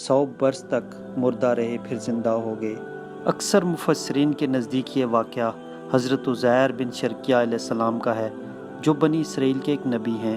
100 برس تک مردہ رہے پھر زندہ ہو گئے۔ اکثر مفسرین کے نزدیک یہ واقعہ حضرت عزیر بن شرقیہ علیہ السلام کا ہے، جو بنی اسرائیل کے ایک نبی ہیں۔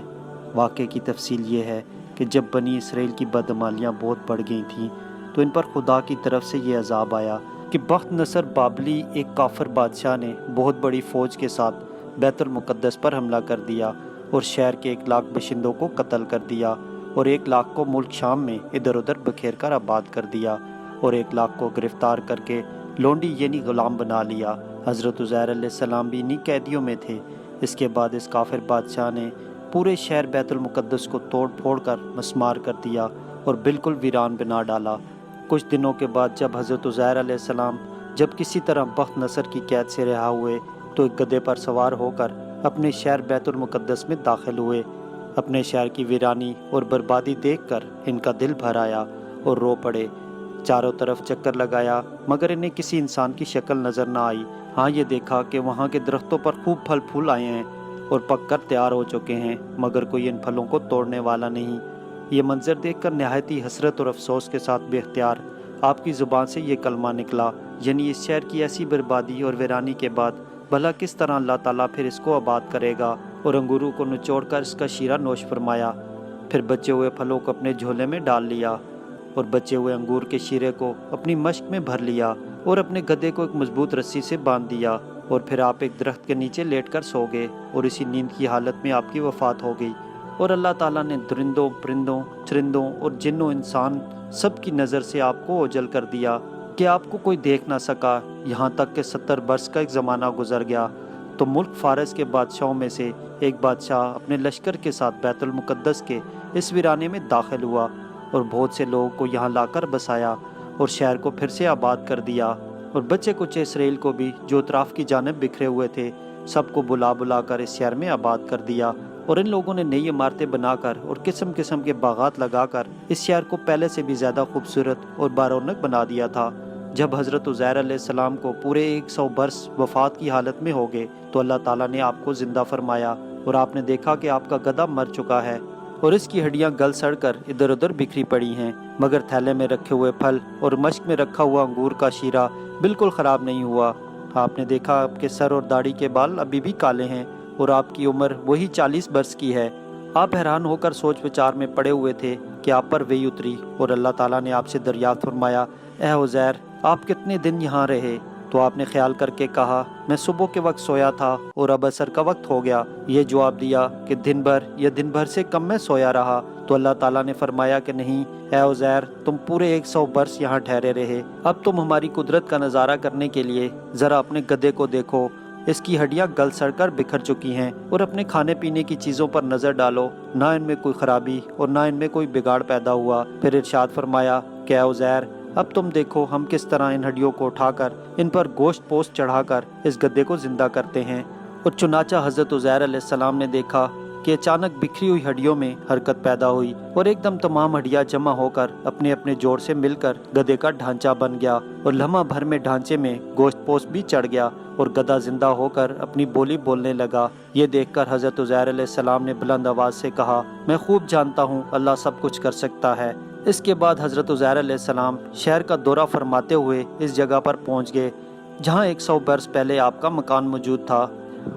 واقعے کی تفصیل یہ ہے کہ جب بنی اسرائیل کی بدعمالیاں بہت بڑھ گئی تھیں تو ان پر خدا کی طرف سے یہ عذاب آیا کہ بخت نصر بابلی ایک کافر بادشاہ نے بہت بڑی فوج کے ساتھ بیت المقدس پر حملہ کر دیا اور شہر کے 1 لاکھ باشندوں کو قتل کر دیا اور 1 لاکھ کو ملک شام میں ادھر ادھر بکھیر کر آباد کر دیا اور 1 لاکھ کو گرفتار کر کے لونڈی یعنی غلام بنا لیا۔ حضرت عزیر علیہ السلام بھی انہی قیدیوں میں تھے۔ اس کے بعد اس کافر بادشاہ نے پورے شہر بیت المقدس کو توڑ پھوڑ کر مسمار کر دیا اور بالکل ویران بنا ڈالا۔ کچھ دنوں کے بعد جب حضرت عزیر علیہ السلام جب کسی طرح بخت نصر کی قید سے رہا ہوئے تو ایک گدھے پر سوار ہو کر اپنے شہر بیت المقدس میں داخل ہوئے۔ اپنے شہر کی ویرانی اور بربادی دیکھ کر ان کا دل بھر آیا اور رو پڑے۔ چاروں طرف چکر لگایا مگر انہیں کسی انسان کی شکل نظر نہ آئی۔ ہاں یہ دیکھا کہ وہاں کے درختوں پر خوب پھل پھول آئے ہیں اور پک کر تیار ہو چکے ہیں مگر کوئی ان پھلوں کو توڑنے والا نہیں۔ یہ منظر دیکھ کر نہایت ہی حسرت اور افسوس کے ساتھ بے اختیار آپ کی زبان سے یہ کلمہ نکلا، یعنی اس شہر کی ایسی بربادی اور ویرانی کے بعد بھلا کس طرح اللہ تعالیٰ پھر اس کو آباد کرے گا، اور انگوروں کو نچوڑ کر اس کا شیرہ نوش فرمایا۔ پھر بچے ہوئے پھلوں کو اپنے جھولے میں ڈال لیا اور بچے ہوئے انگور کے شیرے کو اپنی مشک میں بھر لیا اور اپنے گدھے کو ایک مضبوط رسی سے باندھ دیا، اور پھر آپ ایک درخت کے نیچے لیٹ کر سو گئے اور اسی نیند کی حالت میں آپ کی وفات ہو گئی۔ اور اللہ تعالیٰ نے درندوں، پرندوں، چرندوں اور جنوں انسان سب کی نظر سے آپ کو اوجھل کر دیا کہ آپ کو کوئی دیکھ نہ سکا، یہاں تک کہ 70 برس کا ایک زمانہ گزر گیا۔ تو ملک فارس کے بادشاہوں میں سے ایک بادشاہ اپنے لشکر کے ساتھ بیت المقدس کے اس ویرانے میں داخل ہوا اور بہت سے لوگوں کو یہاں لا کر بسایا اور شہر کو پھر سے آباد کر دیا، اور بچے کچے اسرائیل کو بھی جو اطراف کی جانب بکھرے ہوئے تھے سب کو بلا بلا کر اس شہر میں آباد کر دیا۔ اور ان لوگوں نے نئی عمارتیں بنا کر اور قسم قسم کے باغات لگا کر اس شہر کو پہلے سے بھی زیادہ خوبصورت اور بارونق بنا دیا تھا۔ جب حضرت عزیر علیہ السلام کو پورے 100 برس وفات کی حالت میں ہو گئے تو اللہ تعالیٰ نے آپ کو زندہ فرمایا اور آپ نے دیکھا کہ آپ کا گدھا مر چکا ہے اور اس کی ہڈیاں گل سڑ کر ادھر ادھر بکھری پڑی ہیں، مگر تھیلے میں رکھے ہوئے پھل اور مشک میں رکھا ہوا انگور کا شیرہ بالکل خراب نہیں ہوا۔ آپ نے دیکھا آپ کے سر اور داڑھی کے بال ابھی بھی کالے ہیں اور آپ کی عمر وہی 40 برس کی ہے۔ آپ حیران ہو کر سوچ وچار میں پڑے ہوئے تھے کہ آپ پر وحی اتری اور اللہ تعالیٰ نے آپ سے دریافت فرمایا، اے عزیر آپ کتنے دن یہاں رہے؟ تو آپ نے خیال کر کے کہا، میں صبح کے وقت سویا تھا اور اب عصر کا وقت ہو گیا۔ یہ جواب دیا کہ دن بھر یا دن بھر سے کم میں سویا رہا۔ تو اللہ تعالیٰ نے فرمایا کہ نہیں اے عزیر، تم پورے 100 برس یہاں ٹھہرے رہے۔ اب تم ہماری قدرت کا نظارہ کرنے کے لیے ذرا اپنے گدھے کو دیکھو، اس کی ہڈیاں گل سڑ کر بکھر چکی ہیں، اور اپنے کھانے پینے کی چیزوں پر نظر ڈالو، نہ ان میں کوئی خرابی اور نہ ان میں کوئی بگاڑ پیدا ہوا۔ پھر ارشاد فرمایا کہ اے عزیر اب تم دیکھو ہم کس طرح ان ہڈیوں کو اٹھا کر ان پر گوشت پوست چڑھا کر اس گدھے کو زندہ کرتے ہیں۔ اور چنانچہ حضرت عزیر علیہ السلام نے دیکھا کہ اچانک بکھری ہوئی ہڈیوں میں حرکت پیدا ہوئی اور ایک دم تمام ہڈیاں جمع ہو کر اپنے اپنے جوڑ سے مل کر گدھے کا ڈھانچہ بن گیا، اور لمحہ بھر میں ڈھانچے میں گوشت پوست بھی چڑھ گیا اور گدھا زندہ ہو کر اپنی بولی بولنے لگا۔ یہ دیکھ کر حضرت عزیر علیہ السلام نے بلند آواز سے کہا، میں خوب جانتا ہوں اللہ سب کچھ کر سکتا ہے۔ اس کے بعد حضرت عزیر علیہ السلام شہر کا دورہ فرماتے ہوئے اس جگہ پر پہنچ گئے جہاں 100 برس پہلے آپ کا مکان موجود تھا،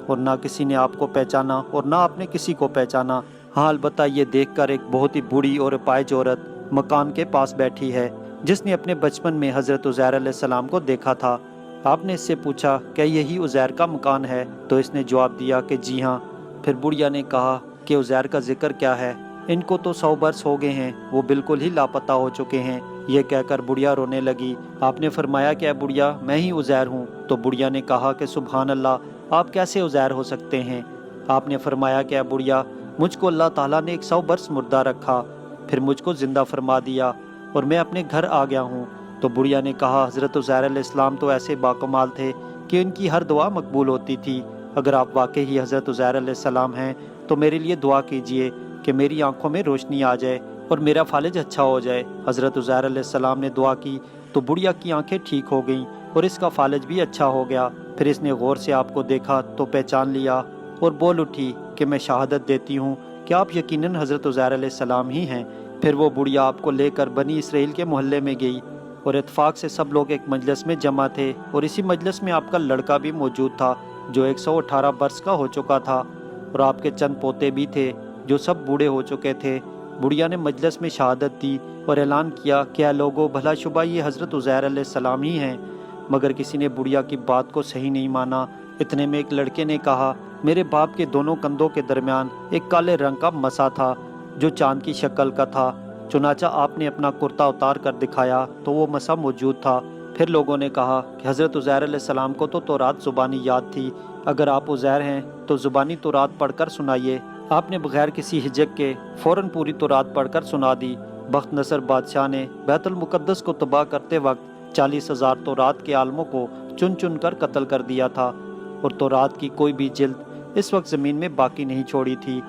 اور نہ کسی نے آپ کو پہچانا اور نہ آپ نے کسی کو پہچانا۔ ہاں البتہ یہ دیکھ کر ایک بہت ہی بوڑھی اور اپاہج عورت مکان کے پاس بیٹھی ہے جس نے اپنے بچپن میں حضرت عزیر علیہ السلام کو دیکھا تھا۔ آپ نے اس سے پوچھا کہ یہی عزیر کا مکان ہے؟ تو اس نے جواب دیا کہ جی ہاں۔ پھر بڑھیا نے کہا کہ عزیر کا ذکر کیا ہے؟ ان کو تو 100 برس ہو گئے ہیں، وہ بالکل ہی لاپتہ ہو چکے ہیں۔ یہ کہہ کر بڑھیا رونے لگی۔ آپ نے فرمایا کہ اے بڑھیا میں ہی عزیر ہوں۔ تو بڑھیا نے کہا کہ سبحان اللہ، آپ کیسے عزیر ہو سکتے ہیں؟ آپ نے فرمایا کہ اے بڑھیا مجھ کو اللہ تعالیٰ نے 100 برس مردہ رکھا، پھر مجھ کو زندہ فرما دیا اور میں اپنے گھر آ گیا ہوں۔ تو بڑھیا نے کہا حضرت عزیر علیہ السلام تو ایسے باکمال تھے کہ ان کی ہر دعا مقبول ہوتی تھی۔ اگر آپ واقعی ہی حضرت عزیر علیہ السلام ہیں تو میرے لیے دعا کیجئے کہ میری آنکھوں میں روشنی آ جائے اور میرا فالج اچھا ہو جائے۔ حضرت عزیر علیہ السلام نے دعا کی تو بڑھیا کی آنکھیں ٹھیک ہو گئیں اور اس کا فالج بھی اچھا ہو گیا۔ پھر اس نے غور سے آپ کو دیکھا تو پہچان لیا اور بول اٹھی کہ میں شہادت دیتی ہوں کہ آپ یقیناً حضرت عزیر علیہ السلام ہی ہیں۔ پھر وہ بڑھیا آپ کو لے کر بنی اسرائیل کے محلے میں گئی اور اتفاق سے سب لوگ ایک مجلس میں جمع تھے اور اسی مجلس میں آپ کا لڑکا بھی موجود تھا جو 118 برس کا ہو چکا تھا اور آپ کے چند پوتے بھی تھے جو سب بوڑھے ہو چکے تھے۔ بڑھیا نے مجلس میں شہادت دی اور اعلان کیا کہ اے لوگو، بھلا شبہ یہ حضرت عزیر علیہ السلام ہی ہیں، مگر کسی نے بڑھیا کی بات کو صحیح نہیں مانا۔ اتنے میں ایک لڑکے نے کہا، میرے باپ کے دونوں کندھوں کے درمیان ایک کالے رنگ کا مسا تھا جو چاند کی شکل کا تھا۔ چنانچہ آپ نے اپنا کرتا اتار کر دکھایا تو وہ مسا موجود تھا۔ پھر لوگوں نے کہا کہ حضرت عزیر علیہ السلام کو تو تورات زبانی یاد تھی، اگر آپ عزیر ہیں تو زبانی تورات پڑھ کر سنائیے۔ آپ نے بغیر کسی ہجک کے فوراً پوری تورات پڑھ کر سنا دی۔ بخت نصر بادشاہ نے بیت المقدس کو تباہ کرتے وقت 40,000 تورات کے عالموں کو چن چن کر قتل کر دیا تھا اور تورات کی کوئی بھی جلد اس وقت زمین میں باقی نہیں چھوڑی تھی۔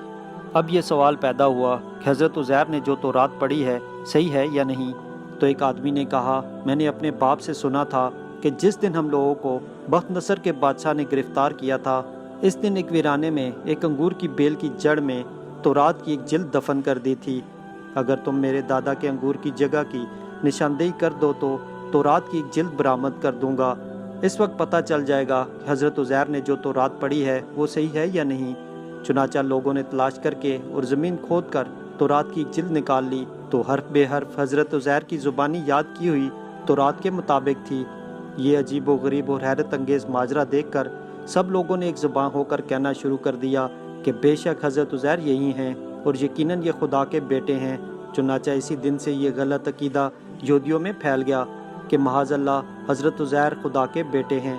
اب یہ سوال پیدا ہوا کہ حضرت عزیر نے جو تورات پڑھی ہے صحیح ہے یا نہیں؟ تو ایک آدمی نے کہا، میں نے اپنے باپ سے سنا تھا کہ جس دن ہم لوگوں کو بخت نصر کے بادشاہ نے گرفتار کیا تھا، اس دن ایک ویرانے میں ایک انگور کی بیل کی جڑ میں تورات کی ایک جلد دفن کر دی تھی۔ اگر تم میرے دادا کے انگور کی جگہ کی نشاندہی کر دو تو تورات کی ایک جلد برآمد کر دوں گا۔ اس وقت پتہ چل جائے گا کہ حضرت عزیر نے جو تورات پڑھی ہے وہ صحیح ہے یا نہیں۔ چنانچہ لوگوں نے تلاش کر کے اور زمین کھود کر تورات کی ایک جلد نکال لی تو حرف بے حرف حضرت عزیر کی زبانی یاد کی ہوئی تورات کے مطابق تھی۔ یہ عجیب و غریب اور حیرت انگیز ماجرا دیکھ کر سب لوگوں نے ایک زبان ہو کر کہنا شروع کر دیا کہ بے شک حضرت عزیر یہی ہیں اور یقیناً یہ خدا کے بیٹے ہیں۔ چنانچہ اسی دن سے یہ غلط عقیدہ یہودیوں میں پھیل گیا کہ معاذ اللہ حضرت عزیر خدا کے بیٹے ہیں۔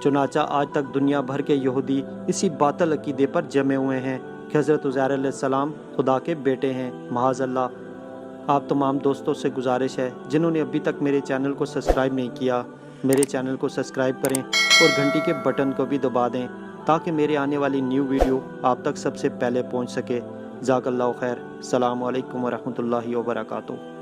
چنانچہ آج تک دنیا بھر کے یہودی اسی باطل عقیدے پر جمے ہوئے ہیں کہ حضرت عزیر علیہ السلام خدا کے بیٹے ہیں، معاذ اللہ۔ آپ تمام دوستوں سے گزارش ہے جنہوں نے ابھی تک میرے چینل کو سبسکرائب نہیں کیا، میرے چینل کو سبسکرائب کریں اور گھنٹی کے بٹن کو بھی دبا دیں تاکہ میرے آنے والی نیو ویڈیو آپ تک سب سے پہلے پہنچ سکے۔ جزاک اللہ خیر۔ السلام علیکم ورحمۃ اللہ وبرکاتہ۔